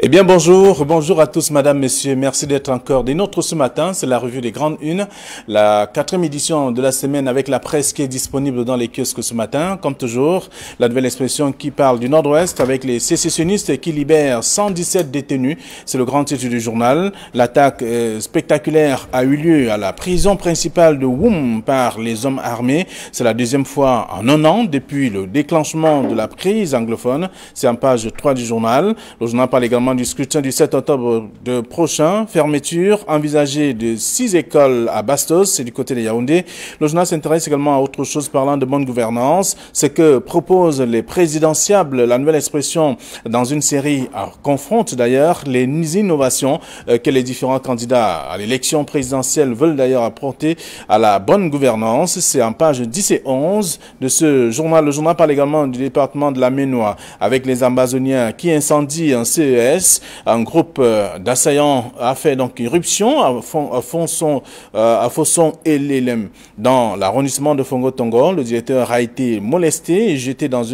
Eh bien, bonjour à tous, madame, messieurs. Merci d'être encore des nôtres ce matin. C'est la revue des Grandes Unes, la 4e édition de la semaine avec la presse qui est disponible dans les kiosques ce matin. Comme toujours, la nouvelle expression qui parle du Nord-Ouest avec les sécessionnistes qui libèrent 117 détenus. C'est le grand titre du journal. L'attaque spectaculaire a eu lieu à la prison principale de Woum par les hommes armés. C'est la deuxième fois en un an depuis le déclenchement de la crise anglophone. C'est en page 3 du journal. Le journal parle également du scrutin du 7 octobre prochain. Fermeture envisagée de 6 écoles à Bastos, c'est du côté de Yaoundé. Le journal s'intéresse également à autre chose parlant de bonne gouvernance. Ce que proposent les présidentiables, la nouvelle expression dans une série confronte d'ailleurs les innovations que les différents candidats à l'élection présidentielle veulent d'ailleurs apporter à la bonne gouvernance. C'est en page 10 et 11 de ce journal. Le journal parle également du département de la Ménois avec les Amazoniens qui incendient un CES. Un groupe d'assaillants a fait donc irruption à Fosson et Lelem dans l'arrondissement de Fongo-Tongo. Le directeur a été molesté et jeté dans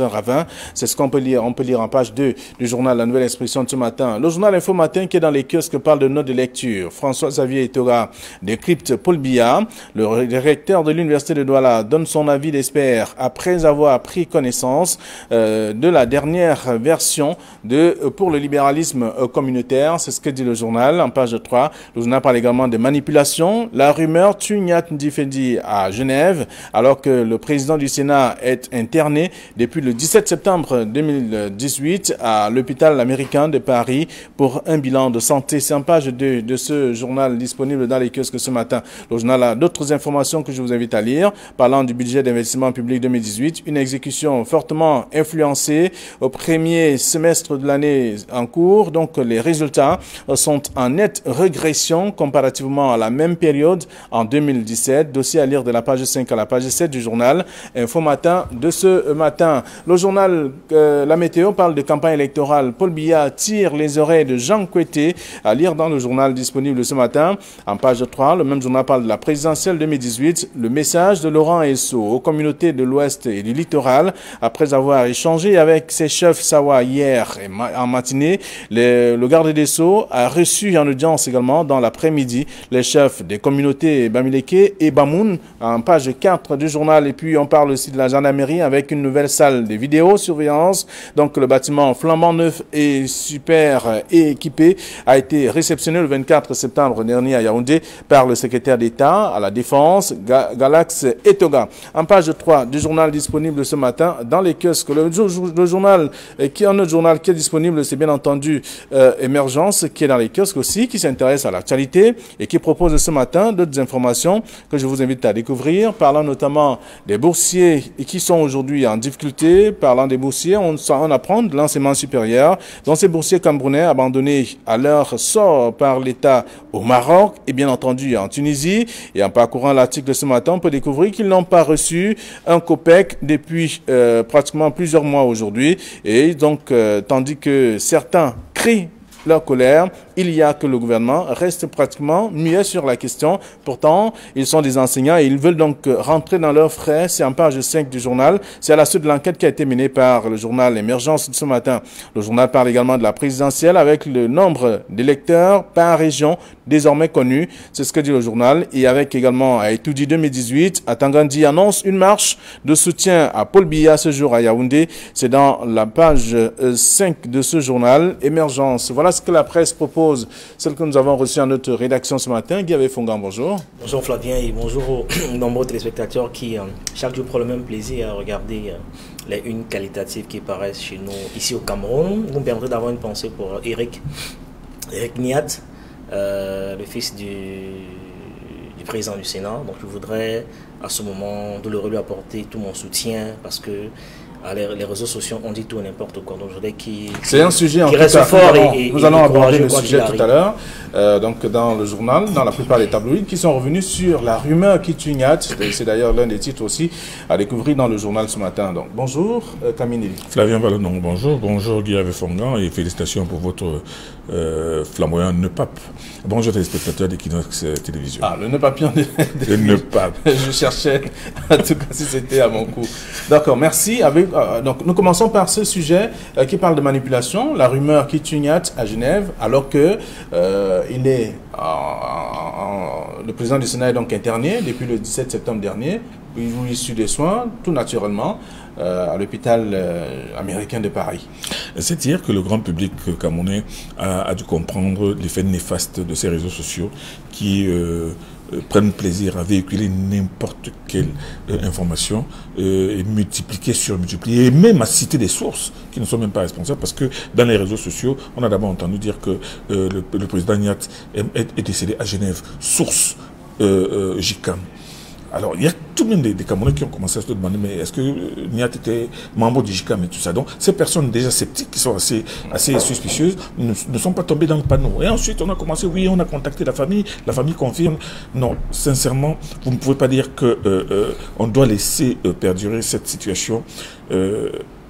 un ravin. C'est ce qu'on peut lire. On peut lire en page 2 du journal La Nouvelle Expression de ce matin. Le journal Info Matin qui est dans les kiosques parle de notes de lecture. François-Xavier Etoga décrypte Paul Biya. Le recteur de l'université de Douala donne son avis d'expert après avoir pris connaissance de la dernière version pour le libéralisme communautaire. C'est ce que dit le journal en page 3. Le journal parle également de manipulation. La rumeur tue Nyat Ndifedi à Genève alors que le président du Sénat est interné depuis le 17 septembre 2018 à l'hôpital américain de Paris pour un bilan de santé. C'est en page 2 de ce journal disponible dans les kiosques ce matin. Le journal a d'autres informations que je vous invite à lire. Parlant du budget d'investissement public 2018, une exécution fortement influencée au premier semestre de l'année en cours. Donc, les résultats sont en nette régression comparativement à la même période en 2017. Dossier à lire de la page 5 à la page 7 du journal Info Matin de ce matin. Le journal La Météo parle de campagne électorale. Paul Biya tire les oreilles de Jean Koueté à lire dans le journal disponible ce matin. En page 3, le même journal parle de la présidentielle 2018. Le message de Laurent Esso aux communautés de l'Ouest et du littoral après avoir échangé avec ses chefs Sawa hier en matinée. Le garde des Sceaux a reçu en audience également dans l'après-midi les chefs des communautés Bamileke et Bamoun en page 4 du journal. Et puis on parle aussi de la gendarmerie avec une nouvelle salle de vidéosurveillance. Donc le bâtiment flambant neuf et super équipé a été réceptionné le 24 septembre dernier à Yaoundé par le secrétaire d'État à la Défense, Galax Etoga. En page 3 du journal disponible ce matin dans les kiosques. Le journal qui est un autre journal qui est disponible, c'est bien entendu Émergence qui est dans les kiosques aussi, qui s'intéresse à l'actualité et qui propose ce matin d'autres informations que je vous invite à découvrir, parlant notamment des boursiers qui sont aujourd'hui en difficulté. Parlant des boursiers, on apprend de l'enseignement supérieur dont ces boursiers camerounais abandonnés à leur sort par l'État au Maroc et bien entendu en Tunisie. Et en parcourant l'article de ce matin, on peut découvrir qu'ils n'ont pas reçu un copec depuis pratiquement plusieurs mois aujourd'hui. Et donc, tandis que certains crient leur colère, il y a que le gouvernement reste pratiquement muet sur la question. Pourtant, ils sont des enseignants et ils veulent donc rentrer dans leurs frais. C'est en page 5 du journal. C'est à la suite de l'enquête qui a été menée par le journal Émergence de ce matin. Le journal parle également de la présidentielle avec le nombre d'électeurs par région désormais connu. C'est ce que dit le journal. Et avec également à Etoudi 2018, à Tangandi annonce une marche de soutien à Paul Biya ce jour à Yaoundé. C'est dans la page 5 de ce journal Émergence. Voilà ce que la presse propose, celle que nous avons reçue en notre rédaction ce matin. Guy Fongan, bonjour. Bonjour Flavien et bonjour aux nombreux téléspectateurs qui chaque jour prennent le même plaisir à regarder les unes qualitatives qui paraissent chez nous ici au Cameroun. Vous me permettrez d'avoir une pensée pour Eric Niat, le fils du président du Sénat. Donc je voudrais à ce moment douloureux lui apporter tout mon soutien parce que les réseaux sociaux ont dit tout et n'importe quoi. Donc je voudrais c'est un sujet en tout cas fort nous allons aborder le sujet tout à l'heure. Donc dans le journal, dans la plupart des tabloïds qui sont revenus sur la rumeur qui tue Nyat. C'est d'ailleurs l'un des titres aussi à découvrir dans le journal ce matin. Donc bonjour Kamini. Flavien Valonon, bonjour. Bonjour Guy Fongan et félicitations pour votre flamboyant NEPAP. Bonjour téléspectateurs d'Equinox Télévision. Ah, le nœud papillon le NEPAP. Je cherchais, en tout cas si c'était à mon coup. D'accord, merci. Avec donc nous commençons par ce sujet qui parle de manipulation, la rumeur qui tue Niat à Genève, alors que il est le président du Sénat est donc interné depuis le 17 septembre dernier, il suit des soins tout naturellement à l'hôpital américain de Paris. C'est dire que le grand public camerounais a dû comprendre l'effet néfaste de ces réseaux sociaux qui prennent plaisir à véhiculer n'importe quelle information et multiplier, surmultiplier, et même à citer des sources qui ne sont même pas responsables, parce que dans les réseaux sociaux, on a d'abord entendu dire que le président Niat est décédé à Genève, source JICAM. Alors, il y a tout de même des Camerounais qui ont commencé à se demander, mais est-ce que Niat était membre du JICAM et tout ça? Donc, ces personnes déjà sceptiques, qui sont assez suspicieuses, ne sont pas tombées dans le panneau. Et ensuite, on a commencé, oui, on a contacté la famille confirme. Non, sincèrement, vous ne pouvez pas dire qu'on doit laisser perdurer cette situation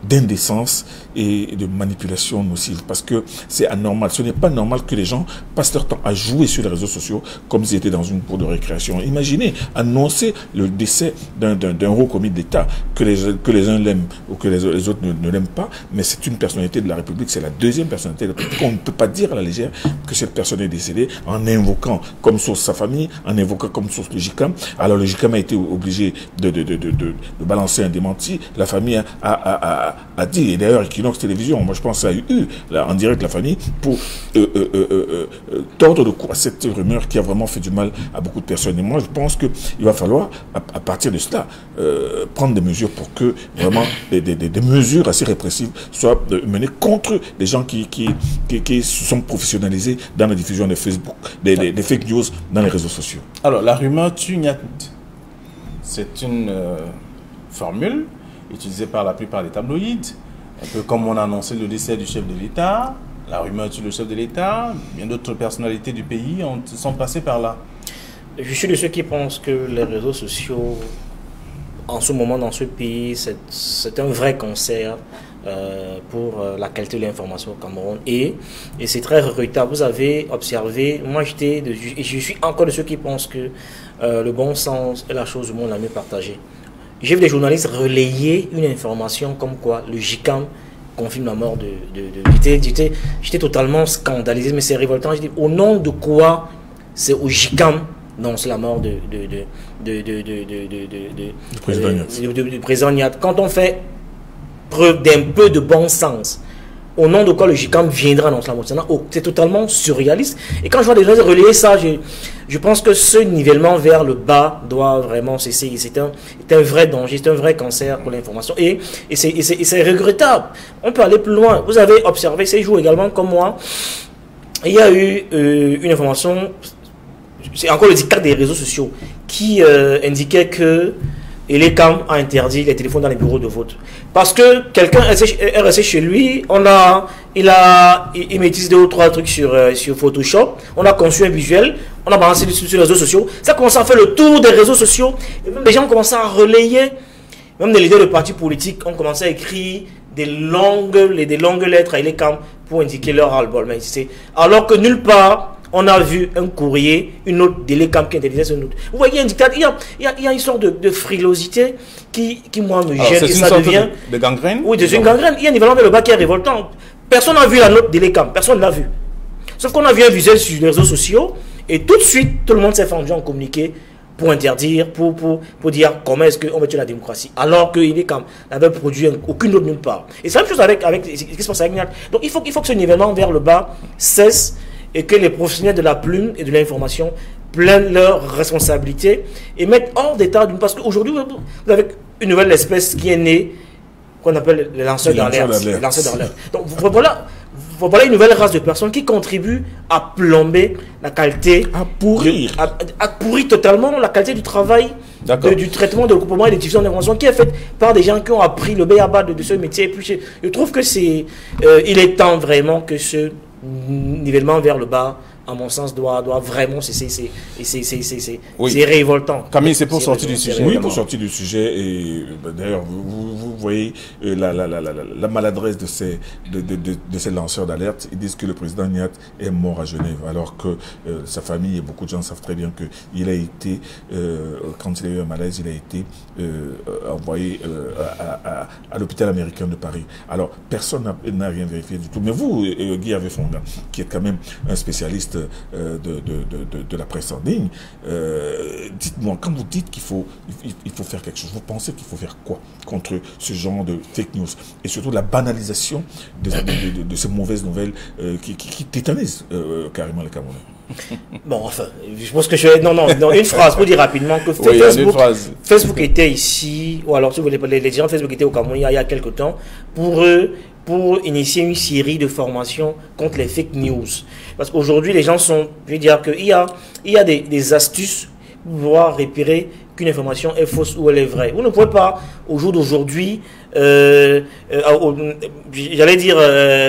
d'indécence et de manipulation nocive, parce que c'est anormal. Ce n'est pas normal que les gens passent leur temps à jouer sur les réseaux sociaux comme s'ils étaient dans une cour de récréation. Imaginez annoncer le décès d'un haut commis de l'État, que les uns l'aiment ou que les autres ne l'aiment pas, mais c'est une personnalité de la République, c'est la deuxième personnalité de la République. On ne peut pas dire à la légère que cette personne est décédée en invoquant comme source sa famille, en invoquant comme source le JICAM. Alors le JICAM a été obligé de balancer un démenti. La famille a dit, et d'ailleurs Equinox Télévision, moi je pense a eu là, en direct la famille pour tordre le cou à cette rumeur qui a vraiment fait du mal à beaucoup de personnes. Et moi je pense qu'il va falloir à partir de cela prendre des mesures pour que vraiment des mesures assez répressives soient menées contre les gens qui se sont professionnalisés dans la diffusion des Facebook, des fake news dans les réseaux sociaux. Alors la rumeur tue Niat, c'est une formule utilisé par la plupart des tabloïds, un peu comme on a annoncé le décès du chef de l'État, la rumeur sur le chef de l'État, bien d'autres personnalités du pays sont passées par là. Je suis de ceux qui pensent que les réseaux sociaux, en ce moment dans ce pays, c'est un vrai cancer pour la qualité de l'information au Cameroun. Et c'est très regrettable. Vous avez observé, moi je suis encore de ceux qui pensent que le bon sens est la chose du monde la mieux partagée. J'ai vu des journalistes relayer une information comme quoi le JICAM confirme la mort de j'étais totalement scandalisé, mais c'est révoltant. Je dis, au nom de quoi c'est au JICAM d'annoncer la mort du président Niat? Quand on fait preuve d'un peu de bon sens, au nom de quoi le JICAM viendra annoncer la mort? C'est totalement surréaliste. Et quand je vois des gens relayer ça, je pense que ce nivellement vers le bas doit vraiment cesser. C'est un vrai danger, c'est un vrai cancer pour l'information. Et c'est regrettable. On peut aller plus loin. Vous avez observé ces jours également, comme moi, il y a eu une information, c'est encore le diktat des réseaux sociaux, qui indiquait que l'ECAM a interdit les téléphones dans les bureaux de vote. Parce que quelqu'un est resté chez lui, il maîtrise 2 ou 3 trucs sur Photoshop, on a conçu un visuel, on a balancé sur les réseaux sociaux, ça commence à faire le tour des réseaux sociaux, et même les gens ont commencé à relayer, même des leaders de partis politiques ont commencé à écrire des longues lettres à l'ECAM pour indiquer leur ras-le-bol. Alors que nulle part, on a vu un courrier, une note de l'ECAM qui interdisait ce note. Vous voyez, un dictat, il y a une sorte de frilosité qui moi, me gêne. C'est une sorte de gangrène? Oui, c'est une gangrène. Il y a un nivellement vers le bas qui est révoltant. Personne n'a vu la note de l'ECAM. Personne ne l'a vu. Sauf qu'on a vu un visuel sur les réseaux sociaux et tout de suite, tout le monde s'est fendu en communiqué pour interdire, pour dire comment est-ce qu'on va tuer la démocratie. Alors que l'ECAM n'avait produit aucune note nulle part. Et c'est la même chose avec ce qui se passe avec Niat. Donc il faut que ce nivellement vers le bas cesse et que les professionnels de la plume et de l'information prennent leurs responsabilités et mettent hors d'état d'une... Parce qu'aujourd'hui, vous avez une nouvelle espèce qui est née, qu'on appelle les lanceurs d'alerte. Donc voilà une nouvelle race de personnes qui contribuent à plomber la qualité... À pourrir. À pourrir totalement la qualité du travail, du traitement, de recoupement et de diffusion d'informations qui est faite par des gens qui ont appris le b.a.-ba de ce métier. Et puis je trouve que il est temps vraiment que ce nivellement vers le bas à mon sens, doit vraiment cesser. Oui. C'est révoltant. Camille, c'est pour sortir du sujet. Oui, pour sortir du sujet. Et d'ailleurs, vous voyez la maladresse de ces lanceurs d'alerte. Ils disent que le président Niat est mort à Genève, alors que sa famille et beaucoup de gens savent très bien qu'il a été, quand il a eu un malaise, il a été envoyé à l'hôpital américain de Paris. Alors, personne n'a rien vérifié du tout. Mais vous, Guy Avefonga, qui êtes quand même un spécialiste de la presse en ligne, dites-moi, quand vous dites qu'il faut faire quelque chose, vous pensez qu'il faut faire quoi contre ce genre de fake news et surtout la banalisation de ces mauvaises nouvelles qui tétanisent carrément les Camerounais? Bon, enfin, je pense que non, une phrase pour dire rapidement que Facebook était ici, ou alors si vous voulez, les gens Facebook étaient au Cameroun il y a quelques temps pour initier une série de formations contre les fake news. Parce qu'aujourd'hui, les gens sont, je veux dire qu'il y a des astuces pour pouvoir repérer qu'une information est fausse ou elle est vraie. Vous ne pouvez pas, au jour d'aujourd'hui, j'allais dire,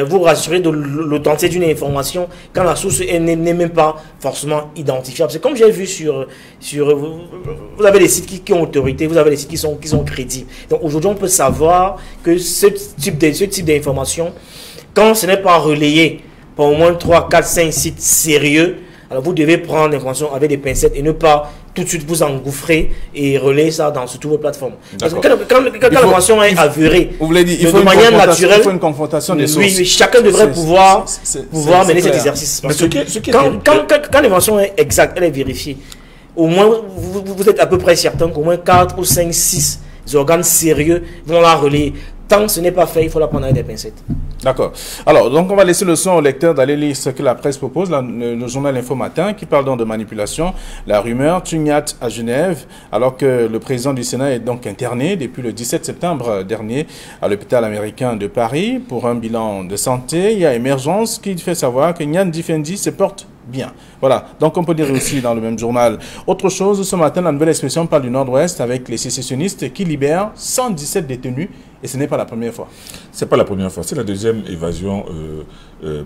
vous rassurer de l'authenticité d'une information quand la source n'est même pas forcément identifiable. C'est comme j'ai vu sur vous avez des sites qui ont autorité, vous avez des sites qui sont crédibles. Donc aujourd'hui, on peut savoir que ce type d'information, quand ce n'est pas relayé par au moins 3, 4, 5 sites sérieux, alors vous devez prendre l'information avec des pincettes et ne pas tout de suite vous engouffrer et relayer ça dans toutes vos plateformes. Parce que quand l'information est avérée, vous voulez dire, il faut de manière naturelle, il faut une confrontation des sources. Oui, chacun devrait pouvoir mener cet exercice. Parce que quand l'information est exacte, elle est vérifiée, au moins vous êtes à peu près certain qu'au moins 4 ou 5, 6 organes sérieux vont la relayer. Tant que ce n'est pas fait, il faut la prendre avec des pincettes. D'accord. Alors, donc on va laisser le son au lecteur d'aller lire ce que la presse propose, le journal Info Matin, qui parle donc de manipulation, la rumeur Niat à Genève, alors que le président du Sénat est donc interné depuis le 17 septembre dernier à l'hôpital américain de Paris pour un bilan de santé. Il y a Émergence qui fait savoir que Nian Difendi se porte bien. Voilà, donc on peut dire aussi dans le même journal. Autre chose, ce matin, la Nouvelle Expression parle du Nord-Ouest avec les sécessionnistes qui libèrent 117 détenus et ce n'est pas la première fois. C'est pas la première fois, c'est la deuxième évasion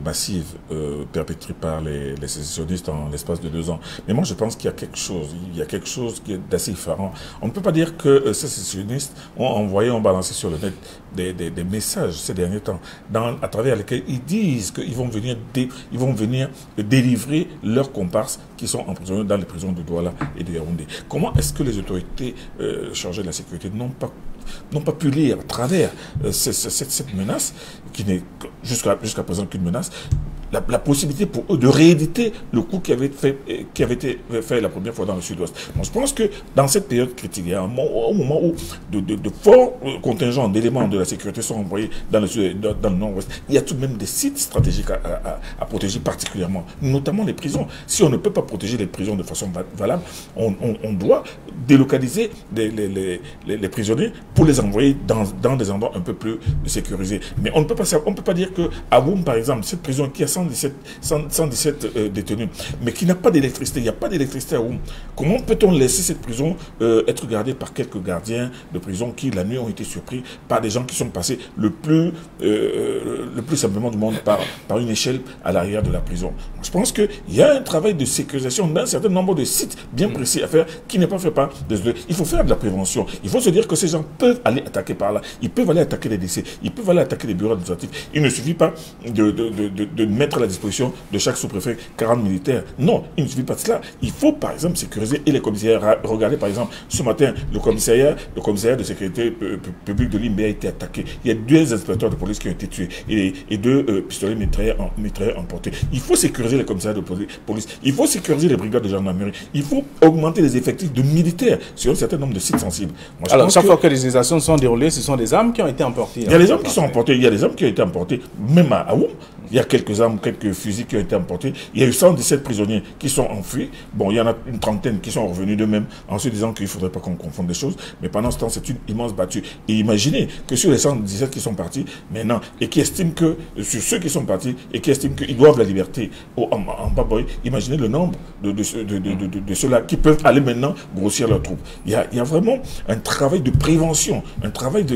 massive perpétrée par les sécessionnistes en l'espace de 2 ans. Mais moi je pense qu'il y a quelque chose qui est d'assez effarant. On ne peut pas dire que ces sécessionnistes ont balancé sur le net des messages ces derniers temps, à travers lesquels ils disent qu'ils vont venir délivrer leurs comparses qui sont emprisonnés dans les prisons de Douala et de Yaoundé. Comment est-ce que les autorités chargées de la sécurité n'ont pas pu lire à travers cette menace, qui n'est jusqu'à présent qu'une menace, la possibilité pour eux de rééditer le coup qui avait été fait la première fois dans le Sud-Ouest. Je pense que dans cette période critique, il y a un moment où de forts contingents d'éléments de la sécurité sont envoyés dans le Nord-Ouest. Il y a tout de même des sites stratégiques à protéger particulièrement, notamment les prisons. Si on ne peut pas protéger les prisons de façon valable, on doit délocaliser les prisonniers pour les envoyer dans des endroits un peu plus sécurisés. Mais on ne peut pas dire que à Woum, par exemple, cette prison qui a 117 détenus, mais qui n'a pas d'électricité, il n'y a pas d'électricité à Woum. Comment peut-on laisser cette prison être gardée par quelques gardiens de prison qui, la nuit, ont été surpris par des gens qui sont passés le plus simplement du monde par une échelle à l'arrière de la prison? Je pense qu'il y a un travail de sécurisation d'un certain nombre de sites bien précis à faire qui n'est pas fait par des autres. Il faut faire de la prévention. Il faut se dire que ces gens peuvent aller attaquer par là. Ils peuvent aller attaquer les décès. Ils peuvent aller attaquer les bureaux administratifs. Il ne suffit pas de mettre à la disposition de chaque sous-préfet 40 militaires. Non, il ne suffit pas de cela. Il faut, par exemple, sécuriser et les commissariats. Regardez, par exemple, ce matin, le commissariat de sécurité publique de Limbe a été attaqué. Il y a 2 inspecteurs de police qui ont été tués et 2 pistolets mitrailleurs emportés. Il faut sécuriser les commissariats de police. Il faut sécuriser les brigades de gendarmerie. Il faut augmenter les effectifs de militaires sur un certain nombre de sites sensibles. Moi, alors, chaque fois que les organisations sont déroulées, ce sont des armes qui ont été emportées. Il y a les armes qui sont emportées. Il y a des armes qui ont été emportées, même à Woum. Il y a quelques armes, quelques fusils qui ont été emportés. Il y a eu 117 prisonniers qui sont enfuis. Bon, il y en a une trentaine qui sont revenus d'eux-mêmes en se disant qu'il ne faudrait pas qu'on confonde les choses. Mais pendant ce temps, c'est une immense battue. Et imaginez que sur les 117 qui sont partis maintenant, et qui estiment que, sur ceux qui sont partis, et qui estiment qu'ils doivent la liberté en Baboy, imaginez le nombre de ceux-là qui peuvent aller maintenant grossir leurs troupes. Il y a vraiment un travail de prévention, un travail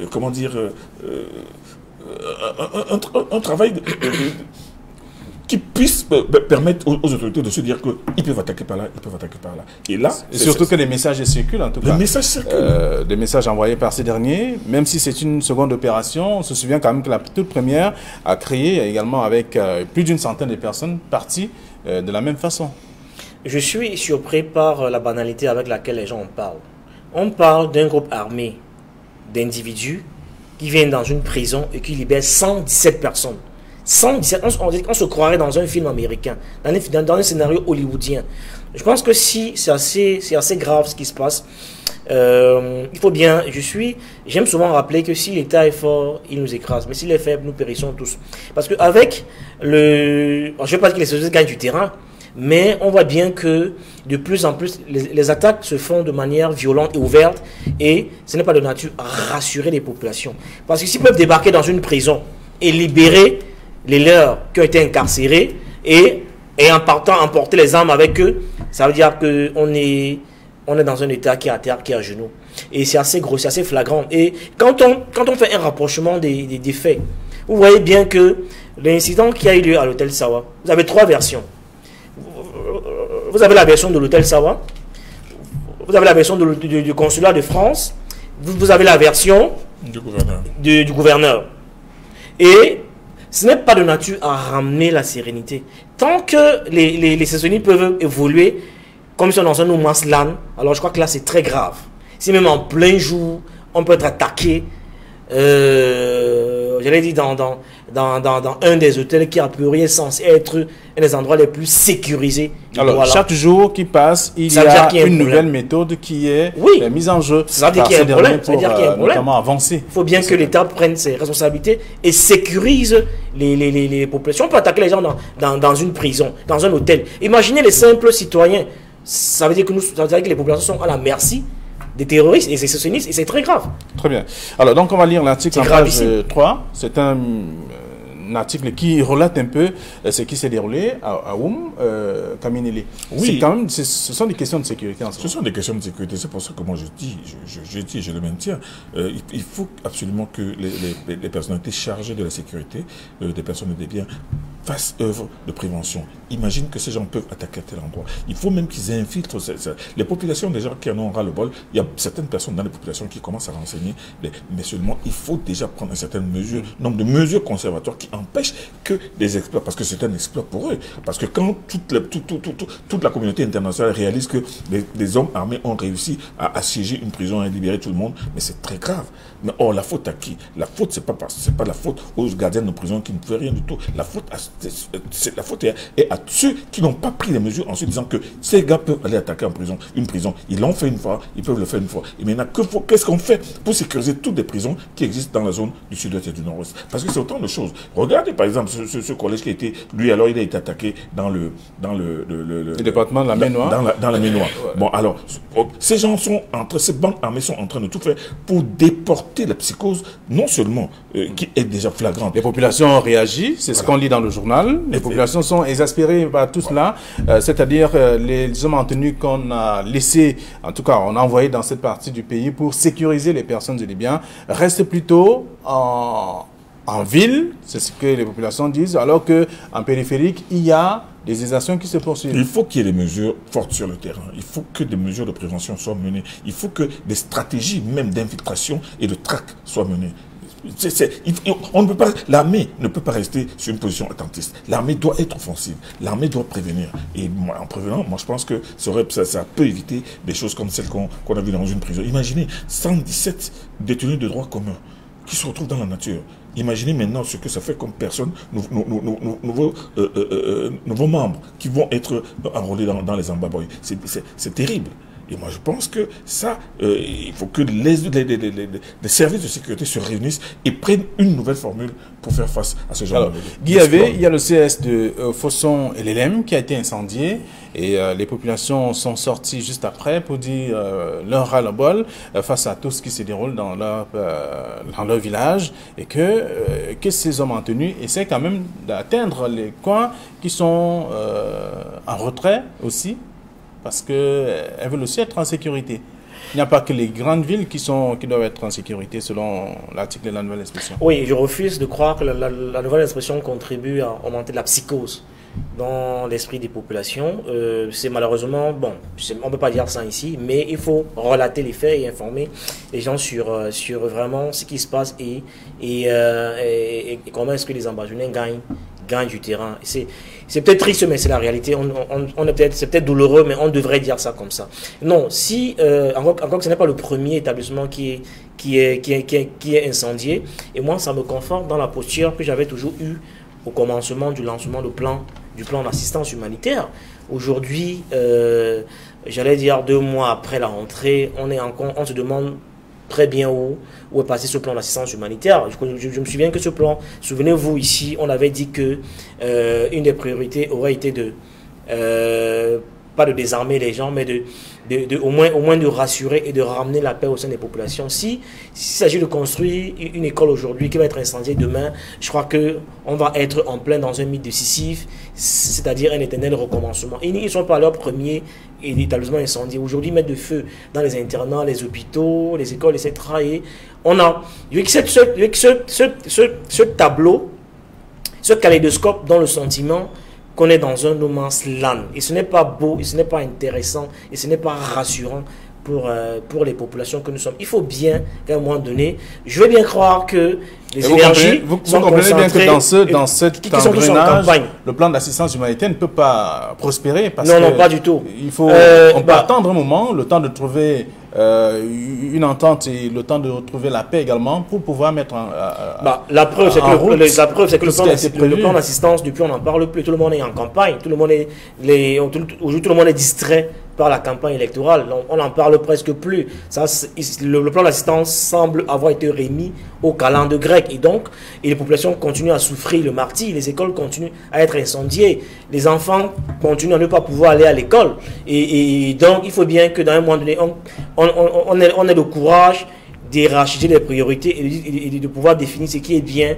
comment dire, un travail qui puisse permettre aux autorités de se dire qu'ils peuvent attaquer par là, ils peuvent attaquer par là. Et là, surtout que les messages circulent, en tout cas. Les messages circulent. Des messages envoyés par ces derniers, même si c'est une seconde opération, on se souvient quand même que la toute première a créé également avec plus d'une centaine de personnes parties de la même façon. Je suis surpris par la banalité avec laquelle les gens en parlent. On parle d'un groupe armé d'individus qui viennent dans une prison et qui libèrent 117 personnes. 117, on se croirait dans un film américain, dans un scénario hollywoodien. Je pense que si c'est assez grave ce qui se passe, il faut bien, j'aime souvent rappeler que si l'État est fort, il nous écrase, mais s'il est faible, nous périssons tous. Parce qu'avec je ne veux pas dire que les sociétés gagnent du terrain, mais on voit bien que de plus en plus, les attaques se font de manière violente et ouverte, et ce n'est pas de nature à rassurer les populations. Parce que s'ils peuvent débarquer dans une prison et libérer les leurs qui ont été incarcérés, et en partant emporter les armes avec eux, ça veut dire qu'on est dans un État qui est à terre, qui est à genoux. Et c'est assez gros, c'est assez flagrant. Et quand on fait un rapprochement des faits, vous voyez bien que l'incident qui a eu lieu à l'hôtel Sawa, vous avez 3 versions. Vous avez la version de l'hôtel Sawa, vous avez la version du consulat de France, vous avez la version du gouverneur. Et ce n'est pas de nature à ramener la sérénité. Tant que les saisonniers peuvent évoluer comme ils sont dans un no man's land, alors je crois que là c'est très grave. Si même en plein jour, on peut être attaqué, j'allais dire dans un des hôtels qui a priori est censé être un des endroits les plus sécurisés. Alors, voilà. Chaque jour qui passe, il y a une nouvelle méthode qui est mise en jeu. Ça veut dire qu'il y a un problème. Ça veut dire qu'il y a un problème. Notamment avancer. Il faut bien que l'État prenne ses responsabilités et sécurise les populations. On peut attaquer les gens dans une prison, dans un hôtel. Imaginez les simples citoyens. Ça veut dire que les populations sont à la merci des terroristes et des sécessionnistes, et c'est très grave. Très bien. Alors, donc, on va lire l'article en page 3. C'est un article qui relate un peu ce qui s'est déroulé à Oum, Kaminele. Oui. Ce sont des questions de sécurité. Ce sont des questions de sécurité. C'est pour ça que moi je dis, je le maintiens. Il faut absolument que les personnalités chargées de la sécurité des personnes et des biens fassent œuvre de prévention. Imagine que ces gens peuvent attaquer à tel endroit. Il faut même qu'ils infiltrent les populations, des gens qui en ont ras le bol. Il y a certaines personnes dans les populations qui commencent à renseigner, mais seulement il faut déjà prendre une certaine mesure, nombre de mesures conservatoires qui empêchent que des exploits, parce que c'est un exploit pour eux. Parce que quand toute la communauté internationale réalise que des hommes armés ont réussi à assiéger une prison et à libérer tout le monde, mais c'est très grave. Mais or, la faute à qui? La faute, c'est pas la faute aux gardiens de prison qui ne font rien du tout. La faute est à ceux qui n'ont pas pris les mesures en se disant que ces gars peuvent aller attaquer une prison. Ils l'ont fait une fois, ils peuvent le faire une fois. Et maintenant, qu'est-ce qu'on fait pour sécuriser toutes les prisons qui existent dans la zone du sud-ouest et du nord-ouest? Parce que c'est autant de choses. Regardez par exemple ce collège qui a été, lui alors il a été attaqué dans le département de la Maine-Noire. Dans la Maine-Noire. Bon alors, ces bandes armées sont en train de tout faire pour déporter la psychose, non seulement qui est déjà flagrante. Les populations ont réagi, c'est ce qu'on lit dans le journal. Les populations sont exaspérées par tout cela, c'est-à-dire les hommes en tenue qu'on a laissés, en tout cas on a envoyé dans cette partie du pays pour sécuriser les personnes et les biens, restent plutôt en ville, c'est ce que les populations disent, alors qu'en périphérique, il y a des exactions qui se poursuivent. Il faut qu'il y ait des mesures fortes sur le terrain. Il faut que des mesures de prévention soient menées. Il faut que des stratégies même d'infiltration et de traque soient menées. On ne peut pas, l'armée ne peut pas rester sur une position attentiste. L'armée doit être offensive. L'armée doit prévenir. Et en prévenant, moi je pense que ça peut éviter des choses comme celles qu'on a vues dans une prison. Imaginez 117 détenus de droit commun qui se retrouvent dans la nature. Imaginez maintenant ce que ça fait comme personnes, nouveaux membres qui vont être enrôlés dans les Ambaboy. C'est terrible. Et moi, je pense que ça, il faut que les services de sécurité se réunissent et prennent une nouvelle formule pour faire face à ce genre de... Il y a le CS de Fosson et l'ELEM qui a été incendié et les populations sont sorties juste après pour dire leur ras-le-bol face à tout ce qui se déroule dans leur village et que ces hommes en tenue essaient quand même d'atteindre les coins qui sont en retrait aussi, parce qu'elles veulent aussi être en sécurité. Il n'y a pas que les grandes villes qui doivent être en sécurité selon l'article de la nouvelle expression. Oui, je refuse de croire que la nouvelle expression contribue à augmenter la psychose. dans l'esprit des populations. C'est malheureusement, bon, on ne peut pas dire ça ici, mais il faut relater les faits et informer les gens sur vraiment ce qui se passe et comment est-ce que les ambazoniens gagnent du terrain. C'est peut-être triste, mais c'est la réalité. C'est peut-être douloureux, mais on devrait dire ça comme ça. Non, si, encore que ce n'est pas le premier établissement qui est incendié, et moi, ça me conforte dans la posture que j'avais toujours eue au commencement du lancement du plan d'assistance humanitaire. Aujourd'hui, j'allais dire 2 mois après la rentrée, on se demande très bien où est passé ce plan d'assistance humanitaire. Je me souviens que ce plan, souvenez-vous ici, on avait dit que une des priorités aurait été pas de désarmer les gens, mais au moins de rassurer et de ramener la paix au sein des populations. S'il s'agit de construire une école aujourd'hui qui va être incendiée demain, je crois qu'on va être en plein dans un mythe de Sisyphe, c'est-à-dire un éternel recommencement. Et ils ne sont pas leur premier établissement incendié. Aujourd'hui, mettre de feu dans les internats, les hôpitaux, les écoles, etc. Et on a, avec ce tableau, ce kaléidoscope dans le sentiment qu'on est dans un no man's land. Et ce n'est pas beau, et ce n'est pas intéressant, et ce n'est pas rassurant pour les populations que nous sommes. Il faut bien qu'à un moment donné, je veux bien croire que les énergies sont comprenez bien que dans cet engrenage, le plan d'assistance humanitaire ne peut pas prospérer parce non, pas du tout. Il faut, on peut attendre un moment, le temps de trouver une entente et le temps de retrouver la paix également pour pouvoir mettre la preuve, c'est que le plan d'assistance, depuis on n'en parle plus, tout le monde est en campagne, tout le monde est distrait par la campagne électorale, on n'en parle presque plus. Le plan d'assistance semble avoir été remis au calendrier grec et donc les populations continuent à souffrir le martyre, les écoles continuent à être incendiées, les enfants continuent à ne pas pouvoir aller à l'école et donc il faut bien que dans un moment donné on ait le courage d'hiérarchiser les priorités et de pouvoir définir ce qui est bien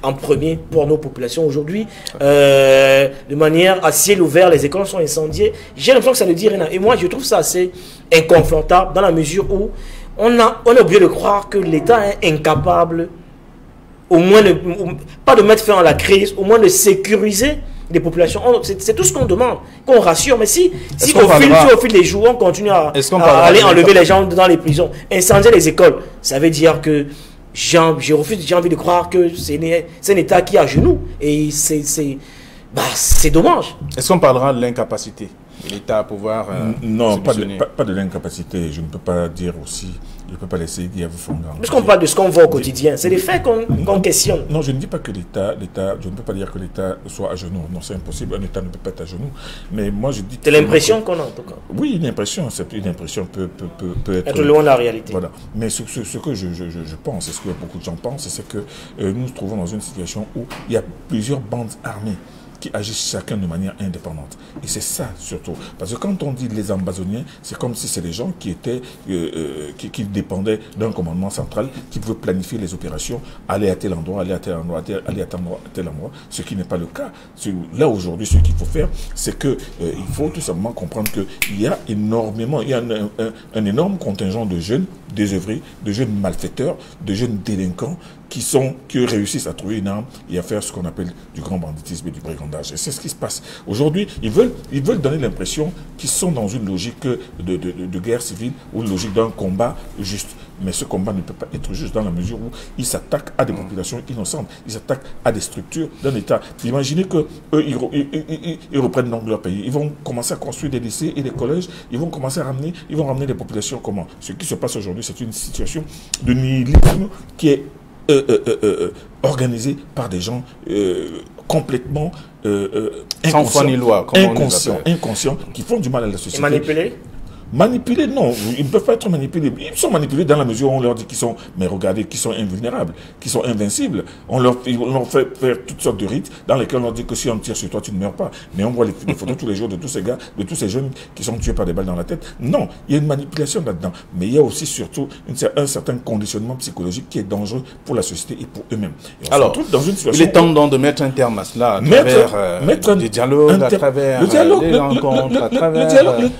en premier pour nos populations. Aujourd'hui, de manière à ciel ouvert, les écoles sont incendiées. J'ai l'impression que ça ne dit rien. Et moi, je trouve ça assez inconfortable dans la mesure où on a oublié de croire que l'État est incapable, au moins, pas de mettre fin à la crise, au moins de sécuriser les populations. C'est tout ce qu'on demande, qu'on rassure. Mais si au fil des jours, on continue à aller enlever les gens dans les prisons, incendier les écoles, ça veut dire que j'ai envie de croire que c'est un État qui est à genoux. Et c'est dommage. Est-ce qu'on parlera de l'incapacité de l'État à pouvoir... non, pas de l'incapacité. Je ne peux pas dire aussi... Je ne peux pas laisser dire vous fondre. Puisqu'on parle de ce qu'on voit au quotidien, c'est les faits qu'on questionne. Non, je ne dis pas que l'État, je ne peux pas dire que l'État soit à genoux. Non, c'est impossible. Un État ne peut pas être à genoux. Mais moi, je dis... C'est l'impression qu'on a, en tout cas. Oui, une impression peut être loin de la réalité. Voilà. Mais ce que je pense, et ce que beaucoup de gens pensent, c'est que nous nous trouvons dans une situation où il y a plusieurs bandes armées qui agissent chacun de manière indépendante. Et c'est ça surtout. Parce que quand on dit les ambazoniens, c'est comme si c'est des gens qui étaient qui dépendaient d'un commandement central, qui pouvaient planifier les opérations, aller à tel endroit, aller à tel endroit, aller à tel endroit, ce qui n'est pas le cas. Là aujourd'hui, ce qu'il faut faire, c'est que il faut tout simplement comprendre qu'il y a énormément, il y a un énorme contingent de jeunes désœuvrés, de jeunes malfaiteurs, de jeunes délinquants qui réussissent à trouver une arme et à faire ce qu'on appelle du grand banditisme et du brigandage. Et c'est ce qui se passe. Aujourd'hui, ils veulent donner l'impression qu'ils sont dans une logique de guerre civile ou une logique d'un combat juste. Mais ce combat ne peut pas être juste dans la mesure où ils s'attaquent à des populations innocentes, ils s'attaquent à des structures d'un État. Imaginez qu'eux, ils reprennent donc leur pays. Ils vont commencer à construire des lycées et des collèges, ils vont ramener les populations comment? Ce qui se passe aujourd'hui, c'est une situation de nihilisme qui est organisé par des gens complètement inconscients qui font du mal à la société. Manipulés, non, ils ne peuvent pas être manipulés. Ils sont manipulés dans la mesure où on leur dit qu'ils sont, mais regardez, qu'ils sont invulnérables, qu'ils sont invincibles. On leur fait faire toutes sortes de rites dans lesquels on leur dit que si on tire sur toi, tu ne meurs pas. Mais on voit les photos tous les jours de tous ces gars, de tous ces jeunes qui sont tués par des balles dans la tête. Non, il y a une manipulation là-dedans. Mais il y a aussi surtout un certain conditionnement psychologique qui est dangereux pour la société et pour eux-mêmes. Alors, dans une situation il est temps donc de mettre un terme à cela, à travers des dialogues, à travers des rencontres, à travers...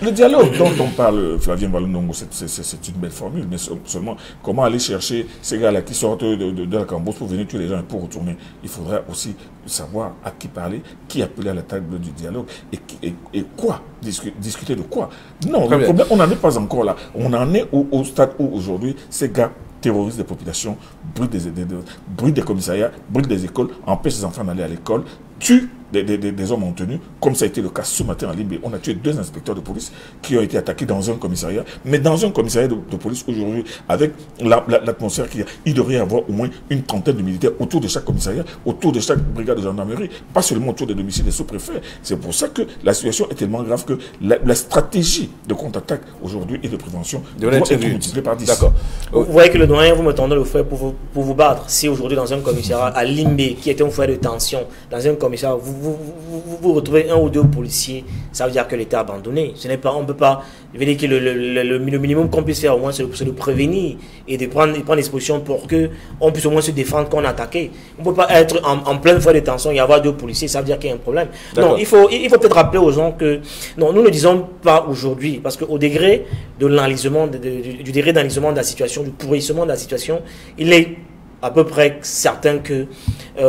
Le dialogue dont on parle, Flavien Walondongo, c'est une belle formule, mais seulement comment aller chercher ces gars-là qui sortent de la Cambrousse pour venir tuer les gens et pour retourner. Il faudra aussi savoir à qui parler, qui appeler à la table du dialogue et quoi, discuter de quoi. Non, le problème, on n'en est pas encore là. On en est au stade où aujourd'hui, ces gars terrorisent des populations, brûlent des commissariats, brûlent des écoles, empêchent les enfants d'aller à l'école, tuent des hommes en tenue, comme ça a été le cas ce matin en Libye. On a tué 2 inspecteurs de police qui ont été attaqués dans un commissariat. Mais dans un commissariat de police aujourd'hui, avec l'atmosphère qu'il y a, il devrait y avoir au moins une trentaine de militaires autour de chaque commissariat, autour de chaque brigade de gendarmerie, pas seulement autour des domiciles des sous-préfets. C'est pour ça que la situation est tellement grave que la stratégie de contre-attaque aujourd'hui et de prévention doit être multipliée par 10. D'accord. Vous voyez que le doyen, vous me tendez le fouet pour vous battre. Si aujourd'hui dans un commissariat à Limbé, qui était un foyer de tension, dans un commissariat, vous retrouvez 1 ou 2 policiers, ça veut dire que l'État a abandonné. Ce n'est pas, on peut pas, je veux dire que le minimum qu'on puisse faire au moins, c'est de prévenir et de prendre des dispositions pour qu'on puisse au moins se défendre quand on est attaqué. On ne peut pas être en pleine foyer de tension et y avoir 2 policiers, ça veut dire qu'il y a un problème. Non, il faut peut-être rappeler aux gens que, non, nous ne disons pas aujourd'hui, parce qu'au degré de l'enlisement, du degré d'enlisement de la situation, du pourrissement de la situation, il est à peu près certain que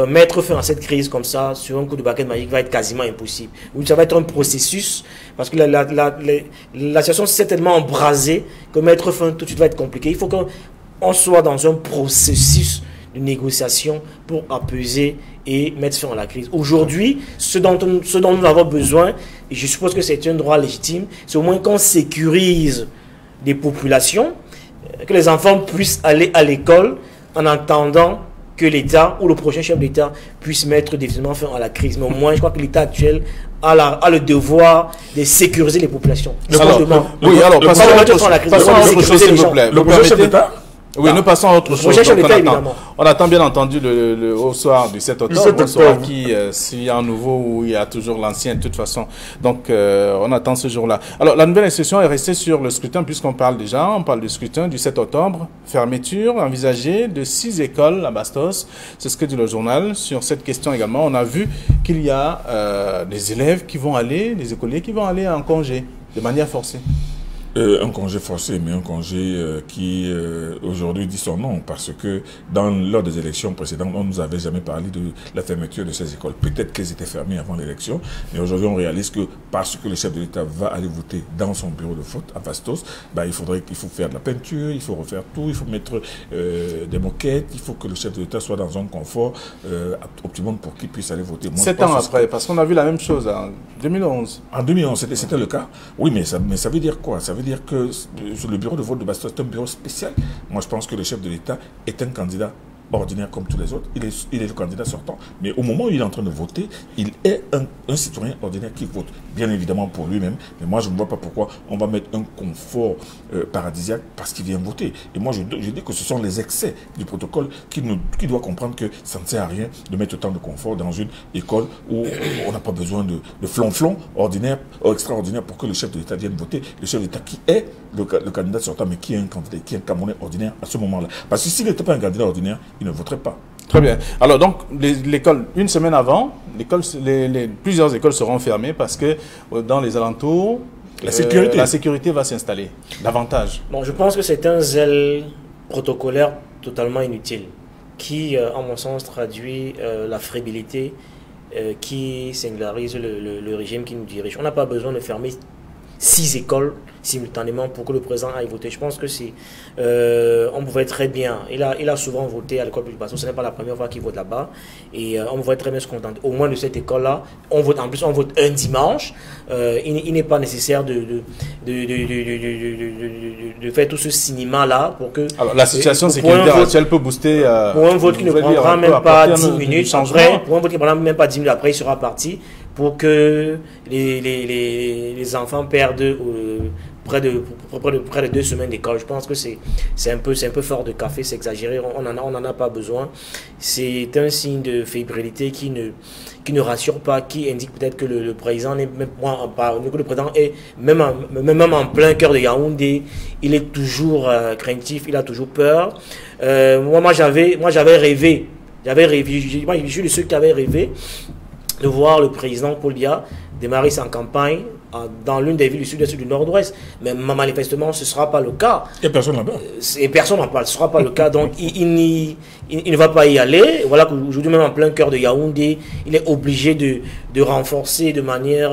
mettre fin à cette crise comme ça, sur un coup de baguette magique, va être quasiment impossible. Oui, ça va être un processus, parce que la situation s'est tellement embrasée que mettre fin tout de suite va être compliqué. Il faut qu'on soit dans un processus de négociation pour apaiser et mettre fin à la crise. Aujourd'hui, ce dont nous avons besoin, et je suppose que c'est un droit légitime, c'est au moins qu'on sécurise des populations, que les enfants puissent aller à l'école, en attendant que l'État ou le prochain chef d'État puisse mettre définitivement fin à la crise. Mais au moins, je crois que l'État actuel a le devoir de sécuriser les populations. Alors, passons à autre chose, s'il vous plaît. Le prochain chef d'État. Oui, nous passons à autre chose. On attend bien entendu au soir du 7 octobre. On saura s'il y a un nouveau ou il y a toujours l'ancien de toute façon. Donc, on attend ce jour-là. Alors, la nouvelle instruction est restée sur le scrutin puisqu'on parle du scrutin du 7 octobre. Fermeture envisagée de 6 écoles à Bastos. C'est ce que dit le journal. Sur cette question également, on a vu qu'il y a des élèves qui vont aller, des écoliers qui vont aller en congé de manière forcée. Un congé forcé, mais un congé qui aujourd'hui dit son nom, parce que lors des élections précédentes, on ne nous avait jamais parlé de la fermeture de ces écoles. Peut-être qu'elles étaient fermées avant l'élection, mais aujourd'hui on réalise que parce que le chef de l'État va aller voter dans son bureau de vote à Bastos, il faut faire de la peinture, il faut refaire tout, il faut mettre des moquettes, il faut que le chef de l'État soit dans un confort optimum pour qu'il puisse aller voter. 7 ans après, parce qu'on a vu la même chose en 2011. En 2011, c'était le cas. Oui, mais ça veut dire quoi? Ça veut dire que le bureau de vote de Bastos est un bureau spécial. Moi, je pense que le chef de l'État est un candidat ordinaire comme tous les autres. Il est le candidat sortant. Mais au moment où il est en train de voter, il est un citoyen ordinaire qui vote. Bien évidemment pour lui-même. Mais moi, je ne vois pas pourquoi on va mettre un confort paradisiaque parce qu'il vient voter. Et moi, je dis que ce sont les excès du protocole qui doit comprendre que ça ne sert à rien de mettre autant de confort dans une école où on n'a pas besoin de flonflon ordinaire ou extraordinaire pour que le chef de l'État vienne voter. Le chef de l'État qui est le candidat sortant, mais qui est un candidat, qui est un Camerounais ordinaire à ce moment-là. Parce que s'il n'était pas un candidat ordinaire, il ne voterait pas. Très bien. Alors donc, l'école, une semaine avant, plusieurs écoles seront fermées parce que dans les alentours, la sécurité va s'installer davantage. Bon, je pense que c'est un zèle protocolaire totalement inutile qui, en mon sens, traduit la fébrilité qui singularise le régime qui nous dirige. On n'a pas besoin de fermer 6 écoles simultanément pour que le président aille voter. Je pense que c'est... on pouvait très bien... Il a souvent voté à l'école publique Bastos. Ce n'est pas la première fois qu'il vote là-bas. Et on pouvait très bien se contenter. Au moins de cette école-là, on vote un dimanche. Il n'est pas nécessaire de faire tout ce cinéma-là pour que... Alors, la situation sécuritaire actuelle peut booster... pour un vote qui ne prendra même pas 10 minutes après, pour un vote qui ne prendra même pas 10 minutes après, il sera parti pour que les enfants perdent près de 2 semaines d'école. Je pense que c'est un peu fort de café, c'est exagéré, on n'en a pas besoin. C'est un signe de fébrilité qui ne rassure pas, qui indique peut-être que le président est même en plein cœur de Yaoundé, il est toujours craintif, il a toujours peur. Moi j'avais rêvé, je suis de ceux qui avaient rêvé de voir le président Paul Biya démarrer sa campagne dans l'une des villes du sud-est ou du nord-ouest. Mais manifestement, ce ne sera pas le cas. Il n'y a personne là-bas. Et personne n'en parle, ce ne sera pas le cas. Donc, il ne va pas y aller. Voilà qu'aujourd'hui, même en plein cœur de Yaoundé, il est obligé de renforcer de manière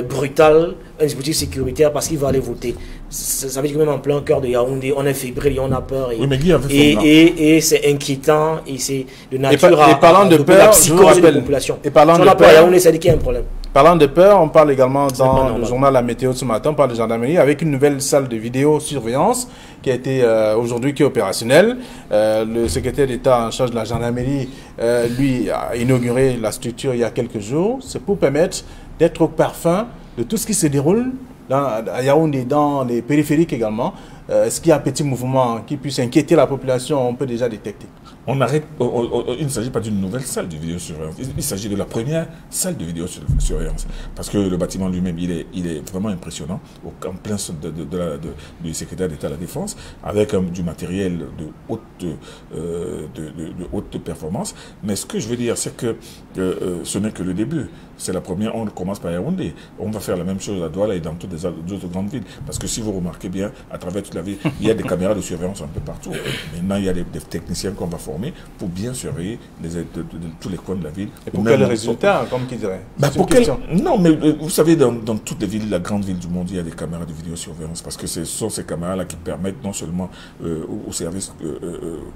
brutale un dispositif sécuritaire parce qu'il va aller voter. Ça veut dire que même en plein cœur de Yaoundé, on est fébrile, on a peur. Oui, mais Guy avait et c'est inquiétant et c'est de nature et parlant de peur, la psychose de la population. Et parlant si on de a peur peur, à Yaoundé, ça dit qu'il y a un problème. Parlant de peur, on parle également dans le journal La Météo ce matin, on parle de gendarmerie avec une nouvelle salle de vidéosurveillance qui a été aujourd'hui qui est opérationnelle. Le secrétaire d'État en charge de la gendarmerie, lui, a inauguré la structure il y a quelques jours. C'est pour permettre d'être au parfum de tout ce qui se déroule à Yaoundé, dans les périphériques également. Est-ce qu'il y a un petit mouvement qui puisse inquiéter la population? On peut déjà détecter. Il ne s'agit pas d'une nouvelle salle de vidéosurveillance. Il s'agit de la première salle de vidéosurveillance. Parce que le bâtiment lui-même, il est vraiment impressionnant, en plein du secrétaire d'État à la Défense, avec du matériel de haute performance. Mais ce que je veux dire, c'est que ce n'est que le début. C'est la première, on commence par Yaoundé. On va faire la même chose à Douala et dans toutes les autres grandes villes. Parce que si vous remarquez bien, à travers toute la ville, il y a des caméras de surveillance un peu partout. Maintenant, il y a des techniciens qu'on va former pour bien surveiller tous les coins de la ville. Et pour quel résultat, comme qui dirait? Non, mais vous savez, dans toutes les villes, la grande ville du monde, il y a des caméras de vidéosurveillance. Parce que ce sont ces caméras-là qui permettent non seulement aux services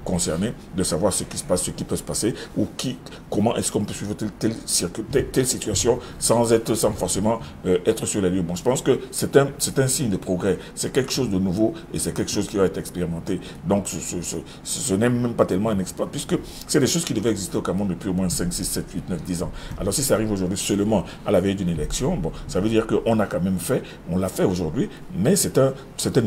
concernés de savoir ce qui se passe, ce qui peut se passer, ou comment est-ce qu'on peut suivre telle situation sans forcément être sur les lieux. Bon, je pense que c'est un signe de progrès. C'est quelque chose de nouveau et c'est quelque chose qui va être expérimenté. Donc, ce n'est même pas tellement un exploit, puisque c'est des choses qui devaient exister au Cameroun depuis au moins 5, 6, 7, 8, 9, 10 ans. Alors, si ça arrive aujourd'hui seulement à la veille d'une élection, bon, ça veut dire qu'on a quand même fait, on l'a fait aujourd'hui, mais c'est un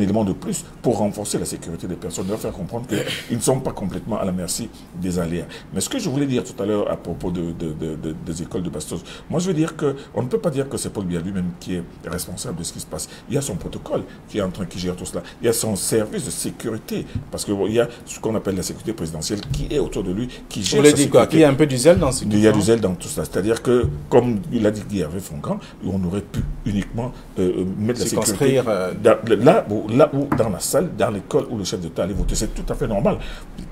élément de plus pour renforcer la sécurité des personnes, leur faire comprendre qu'ils ne sont pas complètement à la merci des aléas. Mais ce que je voulais dire tout à l'heure à propos des écoles de Bastos, moi je veux dire qu'on ne peut pas dire que c'est Paul Biya lui-même qui est responsable de ce qui se passe. Il y a son protocole qui gère tout cela. Il y a son service de sécurité, parce qu'il y a ce qu'on appelle la sécurité présidentielle qui est autour de lui, qui gère sa sécurité. Quoi, qu'il y a un peu du zèle dans ce Il y a du zèle dans tout cela. C'est-à-dire que, comme il a dit Guy Hervé Fongan, on aurait pu uniquement mettre la sécurité là où dans la salle, dans l'école où le chef d'État allait voter. C'est tout à fait normal.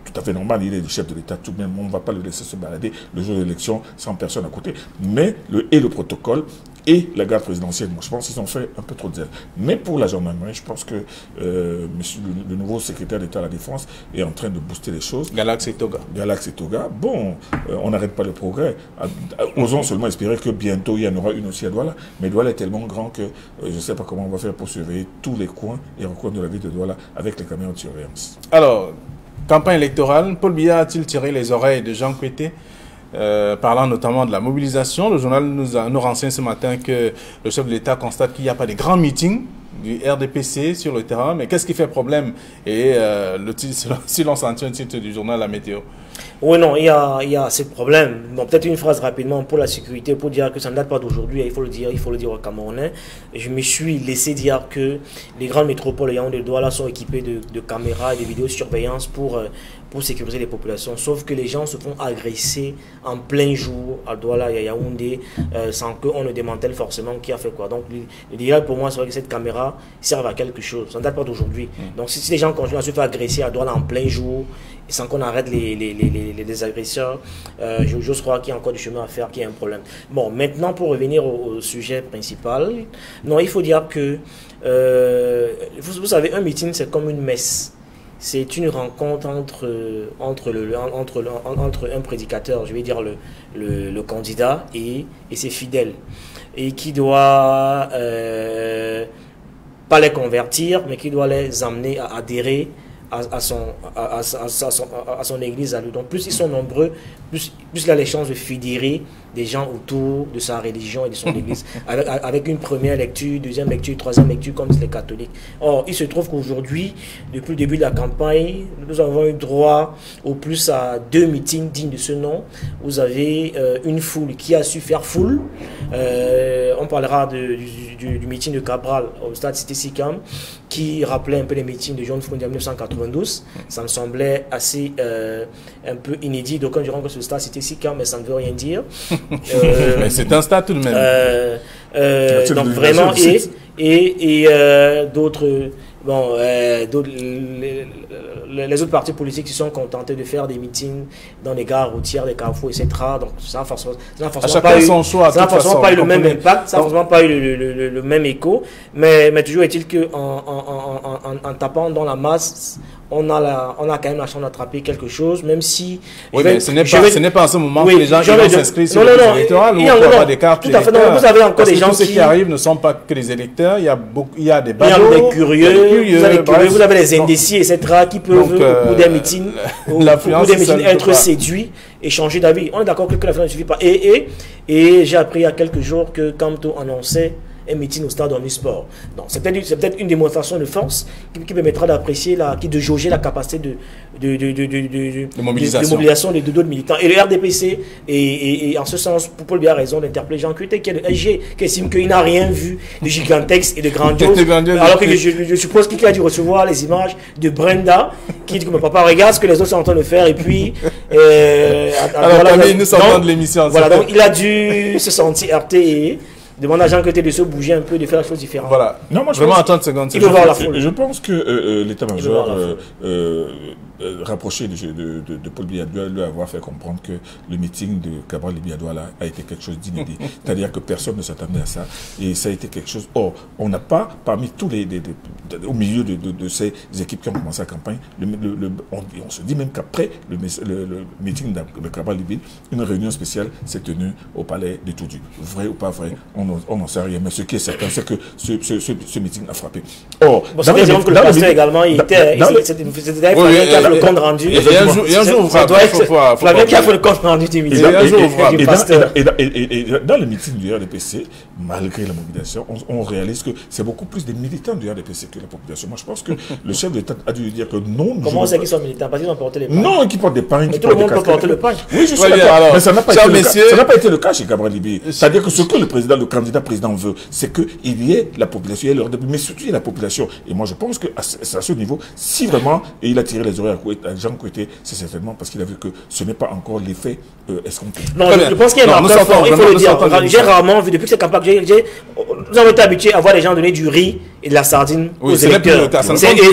Tout à fait normal, il est le chef de l'État tout de même. On ne va pas le laisser se balader le jour de l'élection sans personne à côté. Mais le protocole et la garde présidentielle, moi je pense qu'ils ont fait un peu trop de zèle. Mais pour la gendarmerie, je pense que monsieur le nouveau secrétaire d'État à la Défense est en train de booster les choses. Galax et Toga. Bon, on n'arrête pas le progrès. Osons seulement espérer que bientôt il y en aura une aussi à Douala. Mais Douala est tellement grand que je ne sais pas comment on va faire pour surveiller tous les coins et recoins de la ville de Douala avec les caméras de surveillance. Alors, campagne électorale, Paul Biya a-t-il tiré les oreilles de Jean Kouété? Parlant notamment de la mobilisation, le journal nous renseigne ce matin que le chef de l'État constate qu'il n'y a pas de grands meetings du RDPC sur le terrain. Mais qu'est-ce qui fait problème? Et si l'on s'en tient au titre du journal La Météo. Oui, non, il y a ce problème. Bon, peut-être une phrase rapidement pour la sécurité, pour dire que ça ne date pas d'aujourd'hui, il faut le dire aux Camerounais. Je me suis laissé dire que les grandes métropoles Yaoundé et Douala sont équipées de caméras et de vidéosurveillance pour sécuriser les populations. Sauf que les gens se font agresser en plein jour à Douala et à Yaoundé sans qu'on ne démantèle forcément qui a fait quoi. Donc, l'idéal pour moi, c'est que cette caméra serve à quelque chose. Ça ne date pas d'aujourd'hui. Donc, si les gens continuent à se faire agresser à Douala en plein jour, sans qu'on arrête les agresseurs, j'ose croire qu'il y a encore du chemin à faire, qu'il y a un problème. Bon, maintenant, pour revenir au sujet principal, non, il faut dire que, vous savez, un meeting, c'est comme une messe. C'est une rencontre entre un prédicateur, je vais dire le candidat et ses fidèles, et qui doit pas les convertir, mais qui doit les amener à adhérer à son église à lui. Donc plus ils sont nombreux, plus il a les chances de fédérer des gens autour de sa religion et de son église, avec une première lecture, deuxième lecture, troisième lecture, comme disent les catholiques. Or, il se trouve qu'aujourd'hui, depuis le début de la campagne, nous avons eu droit au plus à 2 meetings dignes de ce nom. Vous avez une foule qui a su faire foule. On parlera du meeting de Cabral au stade Cité Sicam, qui rappelait un peu les meetings de John Foundi en 1992. Ça me semblait assez un peu inédit. Donc, on dirait que ce stade Cité Sicam, mais ça ne veut rien dire. Mais c'est un stade tout de même. Donc vraiment, et d'autres... Bon, les autres partis politiques qui sont contentés de faire des meetings dans les gares routières, les carrefours, etc. Donc ça n'a forcément pas eu le même impact, ça n'a forcément pas eu le même écho. Mais toujours est-il qu'en tapant dans la masse, on a quand même la chance d'attraper quelque chose, même si... Oui, mais ce n'est pas en ce moment que les gens vont s'inscrire sur les électorales, ou on peut avoir des cartes électorales. Vous avez encore des gens tous ceux qui arrivent ne sont pas que les électeurs, il y a des badauds, il y a des curieux, vous avez les indécis, etc., qui peuvent, au cours des meetings, être séduits et changer d'avis. On est d'accord que l'influence ne suffit pas. Et j'ai appris il y a quelques jours que Kamto annonçait un meeting au stade Omnisport. Donc c'est peut-être une démonstration de force qui permettra d'apprécier, de jauger la capacité de mobilisation des d'autres militants. Et le RDPC, et en ce sens, pour Paul Biya a raison d'interpeller Jean Kuté, qui estime qu'il n'a rien vu de gigantesque et de grandiose. Alors que je suppose qu'il a dû recevoir les images de Brenda, qui dit que mon papa regarde ce que les autres sont en train de faire, et puis... alors, nous sortons de l'émission. Voilà, donc il a dû se sentir heurté et demande à Jean Côté de se bouger un peu, de faire la chose différente. Voilà. Non, moi, vraiment, attends une seconde. Je pense que l'état-major rapproché de Paul Biya doit lui avoir fait comprendre que le meeting de Cabral Libiadoua a été quelque chose d'inédit. C'est-à-dire que personne ne s'attendait à ça. Et ça a été quelque chose... Or, on n'a pas, parmi tous au milieu de ces équipes qui ont commencé la campagne, on se dit même qu'après le meeting de Cabral Libiadoua, une réunion spéciale s'est tenue au palais de Toudi. Vrai ou pas vrai, on n'en sait rien. Mais ce qui est certain, c'est que ce meeting a frappé. Or, dans le pasteur également, il était... le compte rendu. Et un jour, ça doit être Flavien qui a fait le compte rendu du meeting. Et dans le meeting du RDPC, malgré la mobilisation, on réalise que c'est beaucoup plus des militants du RDPC que la population. Moi, je pense que le chef de l'État a dû dire que non. Comment on sait qu'ils sont militants? Parce qu'ils ont porté les pains. Non, qui portent des pains. Tout le monde peut porter le pain. Oui, je suis d'accord. Mais ça n'a pas été le cas chez Cabral Libiadoua. C'est-à-dire que ce que le candidat président veut, c'est qu'il y ait la population, mais surtout il y ait la population. Et moi, je pense qu'à ce niveau, si vraiment il a tiré les oreilles à Jean Coueté, c'est certainement parce qu'il a vu que ce n'est pas encore l'effet escompté. Non, je pense qu'il y a un marqueur fort, il faut le dire. J'ai rarement vu, depuis que c'est campagne, nous avons été habitués à voir les gens donner du riz et de la sardine aux électeurs.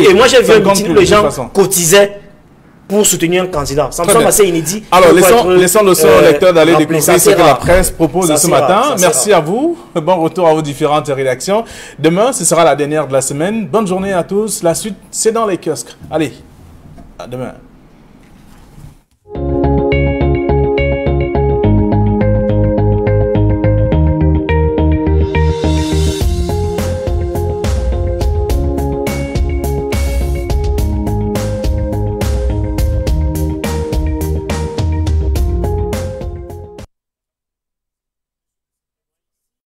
Et moi, j'ai vu un meeting où les gens cotisaient pour soutenir un candidat. Ça me semble assez inédit. Alors, laissons le son lecteur d'aller découvrir ce que la presse propose ce matin. Merci à vous. Bon retour à vos différentes rédactions. Demain, ce sera la dernière de la semaine. Bonne journée à tous. La suite, c'est dans les kiosques. Allez, à demain.